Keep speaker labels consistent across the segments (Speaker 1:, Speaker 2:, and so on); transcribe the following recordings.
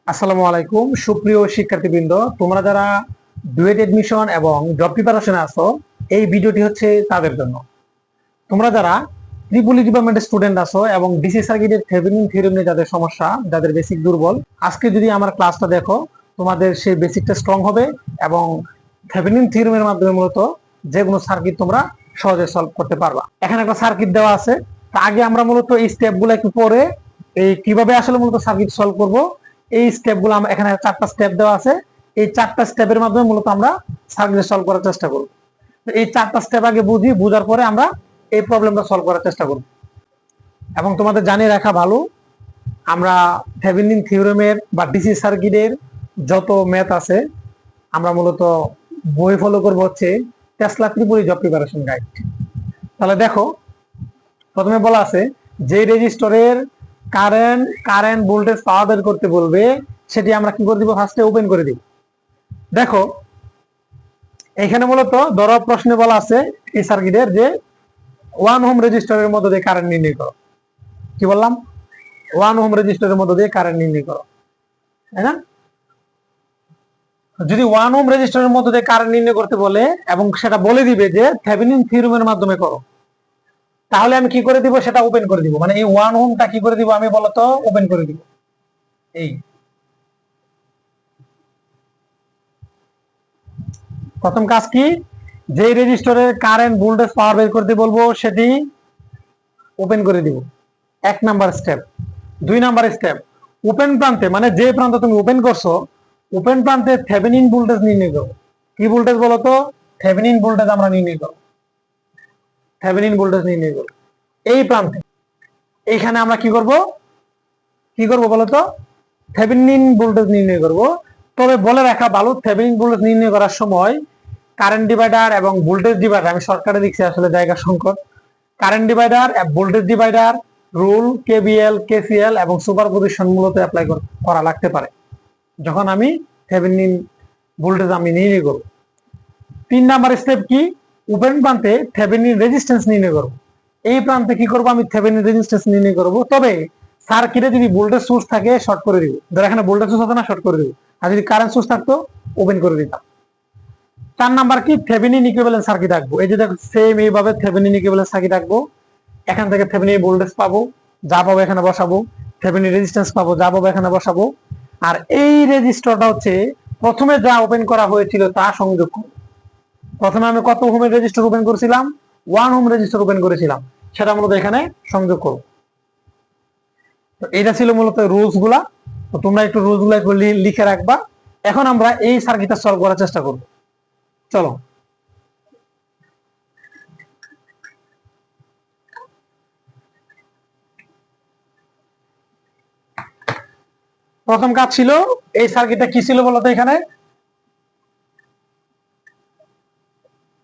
Speaker 1: আসসালামু আলাইকুম সুপ্রিয় শিক্ষার্থীবৃন্দ, তোমরা যারা ডুয়েট এডমিশন এবং জব প্রিপারেশনে আছো, এই ভিডিওটি হচ্ছে তাদের জন্য। তোমরা যারা ত্রিপুলি ডিপার্টমেন্টের স্টুডেন্ট আছো এবং ডিসি সার্কিটের থেভেনিন থিওরেম নিয়ে যাদের সমস্যা, যাদের বেসিক দুর্বল, আজকে যদি আমার ক্লাসটা দেখো তোমাদের সেই বেসিকটা স্ট্রং হবে এবং থেভেনিন থিওরেমের মাধ্যমে মূলত যে কোনো সার্কিট তোমরা সহজে সলভ করতে পারবা। এখানে একটা সার্কিট দেওয়া আছে, তা আগে আমরা মূলত এই স্টেপগুলো একটু পরে এই কিভাবে আসলে মূলত সার্কিট সলভ করব, এই স্টেপগুলো আমরা এখানে 4টা স্টেপ দেওয়া আছে। এই 4টা স্টেপের মাধ্যমে মূলত আমরা সার্কিট সলভ করার চেষ্টা করব। তো এই 4টা স্টেপ আগে বুঝার পরে আমরা এই প্রবলেমটা সলভ করার চেষ্টা করব। এবং তোমাদের জানিয়ে রাখা ভালো, আমরা থেভেনিন থিওরেমের বা ডিসি সার্কিটের যত ম্যাথ আছে আমরা মূলত বই ফলো করব হচ্ছে টেসলা ত্রিপুলি জব প্রিপারেশন গাইড। তাহলে দেখো, প্রথমে বলা আছে যে রেজিস্টরের কারেন্ট ভোল্টেজ পাওয়ার বের করতে বলবে সেটি আমরা কি করে দিব, ফার্স্টে ওপেন করে দিব। দেখো এখানে মূলত ধরো প্রশ্নে বলা আছে এই সার্কিটের যে 1 ওহম রেজিস্টরের মধ্যে দিয়ে কারেন্ট নির্ণয় করো। কি বললাম? 1 ওহম রেজিস্টরের মধ্যে দিয়ে কারেন্ট নির্ণয় করো, তাই না? যদি 1 ওহম রেজিস্টরের মধ্যে দিয়ে কারেন্ট নির্ণয় করতে বলে এবং সেটা বলে দিবে যে থেভেনিন থিওরেমের মাধ্যমে করো, তাহলে আমি কি করে দিব, সেটা ওপেন করে দিব। মানে এই 1 ওহমটা কি করে দিব আমি বলতো, ওপেন করে দিব। এই প্রথম কাজ কি, যে রেজিস্টরের কারেন্ট ভোল্টেজ পাওয়ার বের করতে বলবো সেটি ওপেন করে দিব, 1 number step. 2 number step, open প্রান্তে মানে যে প্রান্ত তুমি ওপেন করছো, ওপেন প্রান্তে থেভেনিন ভোল্টেজ নির্ণয় করো। কি ভোল্টেজ বলতো? থেভেনিন ভোল্টেজ আমরা নির্ণয় করব। থেভেনিন ভোল্টেজ নির্ণয় করব এই প্রান্তে। এইখানে আমরা কি করব বলতো, থেভেনিন ভোল্টেজ নির্ণয় করব। তবে বলে রাখা ভালো, থেভেনিন ভোল্টেজ নির্ণয় করার সময় কারেন্ট ডিভাইডার এবং ভোল্টেজ ডিভাইডার, আমি শর্টকাটে লিখছি আসলে জায়গা সংকট, current divider, voltage divider, rule, KBL, KCL এবং সুপারপজিশন মূলত অ্যাপ্লাই করা লাগতে পারে যখন আমি থেভেনিন ভোল্টেজ আমি নির্ণয় করব। 3 নাম্বার স্টেপ কি, ওপেন প্রান্তে থেভেনিন রেজিস্ট্যান্স নির্ণয় করব। এই প্রান্তে কি করব, আমি থেভেনিন রেজিস্ট্যান্স নির্ণয় করব। তবে সার্কিটে যদি ভোল্টেজ সোর্স থাকে শর্ট করে দিব, ধর এখানে ভোল্টেজ সোর্স আছে না, শর্ট করে দিব। আর যদি কারেন্ট সোর্স থাকতো ওপেন করে দিতাম। 4 নাম্বার কি, থেভেনিন ইকুইভ্যালেন্ট সার্কিট আঁকবো। এই যে দেখো সেম এইভাবে থেভেনিন ইকুইভ্যালেন্ট সার্কিট আঁকবো। এখান থেকে থেভেনিন ভোল্টেজ পাবো, যা পাবো এখানে বসাবো। থেভেনিন রেজিস্ট্যান্স পাবো, যা পাবো এখানে বসাবো। আর এই রেজিস্টরটা হচ্ছে প্রথমে যা ওপেন করা হয়েছিল তা সংযোগ করব। প্রথমে আমি কত ওহমের রেজিস্টার ওপেন করেছিলাম? 1 ওহম রেজিস্টার ওপেন করেছিলাম, সেটা মূলত এখানে সংযোগ করব। তো এটা ছিল মূলত রুলস গুলা। তো তোমরা একটু রুলস গুলা লিখে রাখবা। এখন আমরা এই সার্কিটটা সলভ করার চেষ্টা করব। চলো, প্রথম কাজ ছিল এই সার্কিটটা কি ছিল বলতো, এখানে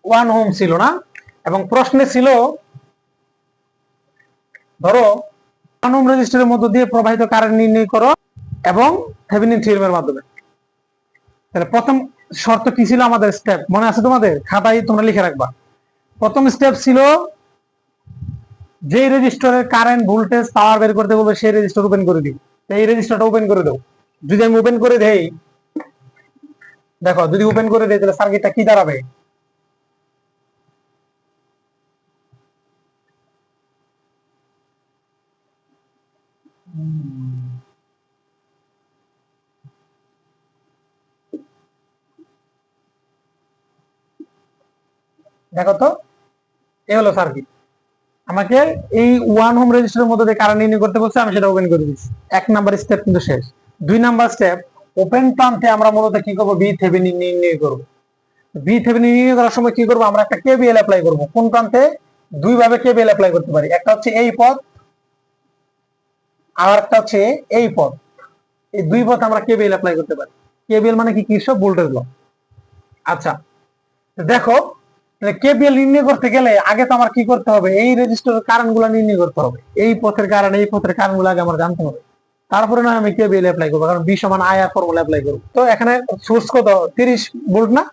Speaker 1: 1 ওহম ছিল না, এবং প্রশ্নে ছিল ধরো 1 ওহম রেজিস্টরের মধ্য দিয়ে প্রবাহিত কারেন্ট নির্ণয় করো এবং থেভেনিন থিওরেমের মাধ্যমে। তাহলে প্রথম শর্ত কি ছিল আমাদের, স্টেপ মনে আছে তোমাদের? খাতায় তোমরা লিখে রাখবা। প্রথম স্টেপ ছিল যে রেজিস্টরের কারেন্ট ভোল্টেজ পাওয়ার বের করতে বলবে সেই রেজিস্টার ওপেন করে দিই। এই রেজিস্টারটা ওপেন করে দাও। যদি আমি ওপেন করে দেই, দেখো যদি ওপেন করে দেই তাহলে সার্কিটটা কি দাঁড়াবে? দেখো তো, এই হলো সার্কিট। আমাকে এই 1 ওহম রেজিস্টারের মধ্যে দিয়ে কারেন্ট নির্ণয় করতে বলছে, আমি সেটা ওপেন করে দিচ্ছি। 1 নাম্বার স্টেপ কিন্তু শেষ। 2 নাম্বার স্টেপ, ওপেন প্রান্তে আমরা মূলত কি করব, বি থেভেনিন নির্ণয় করব। বি থেভেনিন নির্ণয় করার সময় কি করব, আমরা একটা কেবিএল অ্যাপ্লাই করব। কোন প্রান্তে? দুই ভাবে কেবিএল অ্যাপ্লাই করতে পারি। একটা হচ্ছে এই পথ, আর একটা হচ্ছে এই পথ। এই দুই পথ আমরা কেবিএল অ্যাপ্লাই করতে পারি। কেবিএল মানে কি, কিরশফ ভোল্টেজ ল। আচ্ছা, দেখো কেবিএল নির্ণয় করতে গেলে আগে তো আমার কি করতে হবে, এই রেজিস্টারের কারেন্ট গুলো নির্ণয় করতে হবে। এই পথের কারেন্ট, এই পথের কারেন্ট গুলো আগে আমার জানতে হবে, তারপরে না আমি কেবিএল অ্যাপ্লাই করবো, কারণ বি সমান আই আর ফর্মুলা অ্যাপ্লাই করবো। তো এখানে সোর্স কত, 30 ভোল্ট না,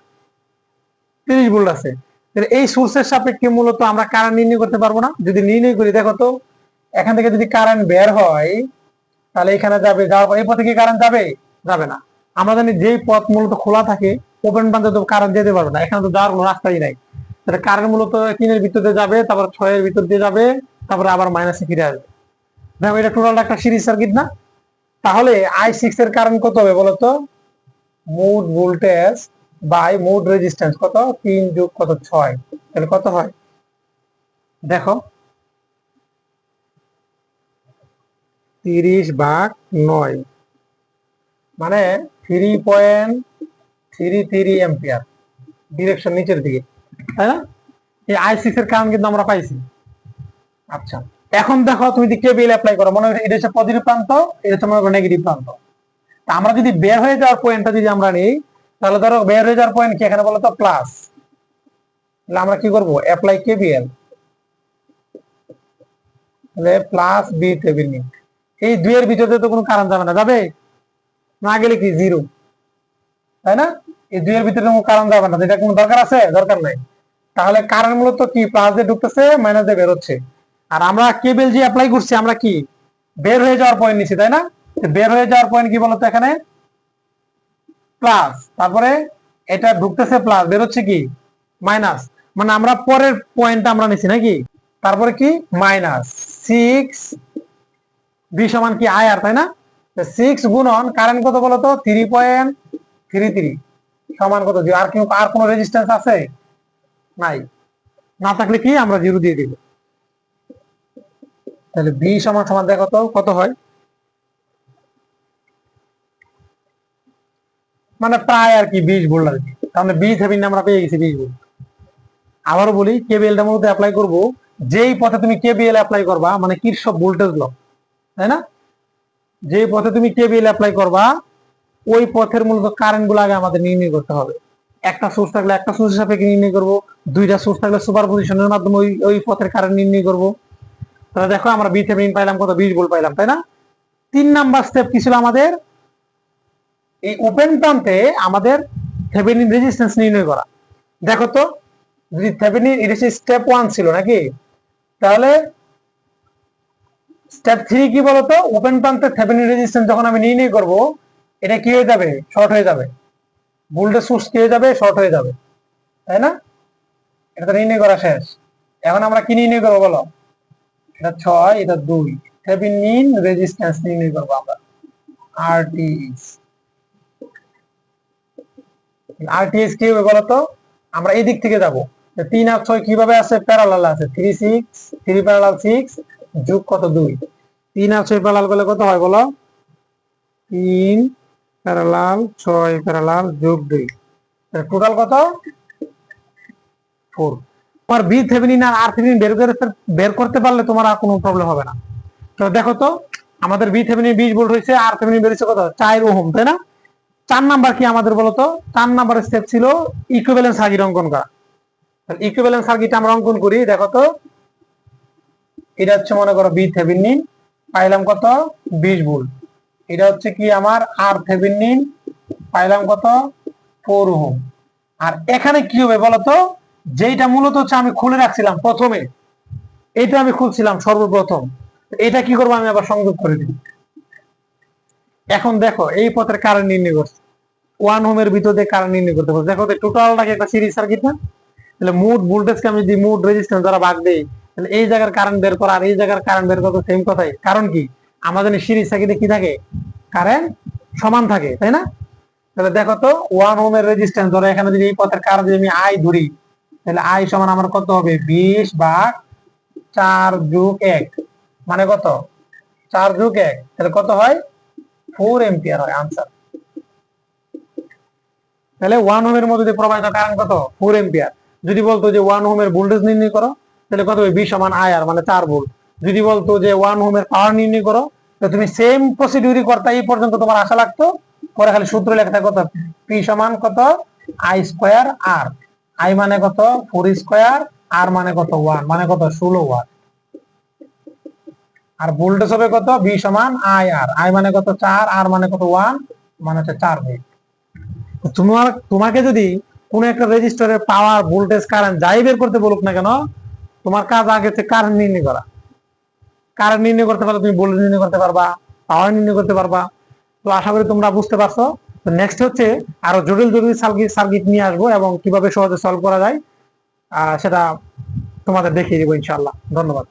Speaker 1: 30 ভোল্ট আছে। এই সোর্সের সাপেক্ষে মূলত আমরা কারেন্ট নির্ণয় করতে পারবো না। যদি নির্ণয় করি, দেখো তো এখান থেকে যদি কারেন্ট বের হয় তাহলে এখানে যাবে, যাওয়ার পর এই পথে কি কারেন্ট যাবে? যাবে না। আমরা জানি যেই পথ মূলত খোলা থাকে ওপেন প্রান্তে তো কারেন্ট যেতে পারবে না, এখানে তো যাওয়ার কোনো রাস্তাই নাই। তাহলে কারেন্ট মূলত 3-এর ভিতর দিয়ে যাবে, তারপর 6-এর ভিতর দিয়ে যাবে, তারপরে আবার মাইনাসে ফিরে আসবে। দেখো এটা টোটাল একটা সিরিজ সার্কিট না? তাহলে I6 এর কারেন্ট কত হবে বলতো? মোট ভোল্টেজ বাই মোট রেজিস্ট্যান্স কত? 3 যোগ কত 6, তাহলে কত হয় দেখো, 30/9 মানে 3.33 অ্যাম্পিয়ার, ডিরেকশন নিচের দিকে, তাই না? এই I6 এর কারেন্ট কিন্তু আমরা পাইছি। আচ্ছা, এখন দেখো তুমি যদি কেবিএল অ্যাপ্লাই করো, মনে হয় এটা হচ্ছে পজিটিভ প্রান্ত, এটা হচ্ছে মনে করো নেগেটিভ প্রান্ত। তা আমরা যদি বের হয়ে যাওয়ার পয়েন্টটা যদি আমরা নিই, তাহলে ধরো বের হয়ে যাওয়ার পয়েন্ট কি এখানে বলো তো? প্লাস। তাহলে আমরা কি করব? অ্যাপ্লাই কেবিএল, তাহলে প্লাস বি থেভেনিন। এই দুইয়ের ভিতরে তো কোনো কারেন্ট যাবে না, যাবে না? গেলে কি জিরো, তাই না? এই দুইয়ের ভিতরে কোনো কারেন্ট যাবে না, এটা কোনো দরকার আছে? দরকার নাই। তাহলে কারেন্ট মূলত কি প্লাস দিয়ে ঢুকতেছে, মাইনাস দিয়ে বের হচ্ছে। আর আমরা কেবিএল যে অ্যাপ্লাই করছি, আমরা কি বের হয়ে যাওয়ার পয়েন্ট নিছি, তাই না? বের হয়ে যাওয়ার পয়েন্ট কি বলতো? এখানে প্লাস, তারপরে এটা ঢুকতেছে প্লাস, বের হচ্ছে কি মাইনাস, মানে আমরা পরের পয়েন্টটা আমরা নিছি নাকি? তারপরে কি মাইনাস 6 বি সমান কি আই আর, তাই না? 6 গুণন কারেন্ট কত বলতো? 3.33 সমান কত? আর কোনো রেজিস্ট্যান্স আছে? নাই। না থাকলে কি আমরা জিরো দিয়ে দিব। তাহলে বি সমান সমান দেখো তো কত হয়, মানে প্রায় আর কি 20 ভোল্ট আর কি। তাহলে বি থেভেনিন আমরা পেয়ে গেছি 20 ভোল্ট। আবারও বলি, কেবিএলটা মূলত অ্যাপ্লাই করব যেই পথে তুমি কেবিএল অ্যাপ্লাই করবা, মানে কিরশফ ভোল্টেজ ল, তাই না? যেই পথে তুমি কেবিএল অ্যাপ্লাই করবা ওই পথের মূলত কারেন্ট গুলো আগে আমাদের নির্ণয় করতে হবে। একটা সোর্স থাকলে একটা সোর্সের সাপেক্ষে নির্ণয় করব, দুইটা সোর্স থাকলে সুপারপজিশনের মাধ্যমে ওই পথের কারেন্ট নির্ণয় করব। তাহলে দেখো আমরা বি থেভেনিন পাইলাম কত? 20 ভোল্ট পাইলাম, তাই না? 3 নাম্বার স্টেপ কি ছিল আমাদের? এই ওপেন প্রান্তে আমাদের থেভেনিন রেজিস্ট্যান্স নির্ণয় করা। দেখো তো, যদি থেভেনিন, এটা স্টেপ 1 ছিল নাকি? তাহলে স্টেপ 3 কি বলতো? ওপেন প্রান্তে থেভেনিন রেজিস্ট্যান্স যখন আমি নির্ণয় করব, এটা কি হয়ে যাবে? শর্ট হয়ে যাবে। ভোল্টেজ সোর্স কি হয়ে যাবে? শর্ট হয়ে যাবে, তাই না? এটা তো নির্ণয় করা শেষ। এখন আমরা কি নির্ণয় করবো বলো? এটা 6, এটা 2, থেভেনিন রেজিস্ট্যান্স নির্ণয় করবো আমরা, আরটিএস। আরটিএস কি হবে বলতো? আমরা এই দিক থেকে যাব, 3 আর 6 কিভাবে আছে? প্যারালাল আছে, 3 প্যারালাল 6 যোগ কত 2, 3 আর 6 প্যারালাল করলে কত হয় বলো? 3 প্যারালাল 6 প্যারালাল যোগ 2, টোটাল কত? 4। তোমার বি থেভেনিন আর আর থেভেনিন বের করতে পারলে তোমার আর কোনো প্রবলেম হবে না। তো দেখো তো, আমাদের বি থেভেনিন 20 ভোল্ট হয়েছে, আর থেভেনিন বের হয়েছে কত? 4 ওহম, তাই না? 4 নাম্বার কি আমাদের বলতো? 4 নাম্বার স্টেপ ছিল ইকুইভ্যালেন্ট সার্কিট অঙ্কন করা। ইকুইভ্যালেন্ট সার্কিট আমরা অঙ্কন করি। দেখো তো, এটা হচ্ছে মনে করো বি থেভেনিন, পাইলাম কত? 20 ভোল্ট। এটা হচ্ছে কি আমার আর থেভেনিন, পাইলাম কত? 4 ওহম। আর এখানে কি হবে বলতো? যেটা মূলত হচ্ছে আমি খুলে রাখছিলাম প্রথমে, এটা আমি খুলছিলাম সর্বপ্রথম, এটা কি করবো? আমি আবার সংযোগ করে দিই। এখন দেখো এই পথের কারেন্ট নির্ণয় করছে, 1 ওহমের ভিতর দিয়ে কারেন্ট নির্ণয় করতে পারবো। দেখো টোটালটাকে একটা সিরিজ সার্কিট না? তাহলে মোট ভোল্টেজকে আমি যদি মোট রেজিস্ট্যান্স দ্বারা ভাগ দেই, তাহলে এই জায়গার কারেন্ট বের করা আর এই জায়গার কারেন্ট বের করা সেম কথাই। কারণ কি? আমাদের সিরিজ সার্কিটে কি থাকে? কারেন্ট সমান থাকে, তাই না? তাহলে দেখো তো, 1 ওহমের রেজিস্ট্যান্স ধরো, এখানে যদি এই পথের কারেন্ট যদি আমি আই ধরি, তাহলে আই সমান আমার কত হবে? 20/4 যোগ 1, মানে কত? 4 যোগ 1, তাহলে কত হয়? 4 এম্পিয়ার হয় আনসার। তাহলে 1 ওহমের মধ্যে প্রবাহিত কারেন্ট কত? 4 এম্পিয়ার। যদি বলতো যে 1 ওহমের ভোল্টেজ নির্ণয় করো, তাহলে কত হবে? V সমান IR, মানে 4 ভোল্ট। যদি বলতো যে 1 ওহমের পাওয়ার নির্ণয় করো, তাহলে তুমি সেম প্রসিডিউরই করতে, এই পর্যন্ত তোমার আশা লাগতো, পরে খালি সূত্র লেখা কত? P সমান কত? I square R। I মানে কত? 4 স্কয়ার, R মানে কত? 1, মানে কত? 16 ওয়াট। আর ভোল্টেজ হবে কত? V সমান IR। I মানে কত? 4, R মানে কত? 1, মানে হচ্ছে 4 ভোল্ট। তোমাকে যদি কোন একটা রেজিস্টরের পাওয়ার, ভোল্টেজ, কারেন্ট যাই বের করতে বলুক না কেন, তোমার কাজ আগে হচ্ছে কারেন্ট নির্ণয় করা। কারেন্ট নির্ণয় করতে পারলে তুমি ভোল্টেজ নির্ণয় করতে পারবা, পাওয়ার নির্ণয় করতে পারবা। তো আশা করি তোমরা বুঝতে পারছো। তো নেক্সট হচ্ছে আরো জটিল জটিল সার্কিট নিয়ে আসবো এবং কিভাবে সহজে সলভ করা যায় সেটা তোমাদের দেখিয়ে দেবো ইনশাআল্লাহ। ধন্যবাদ।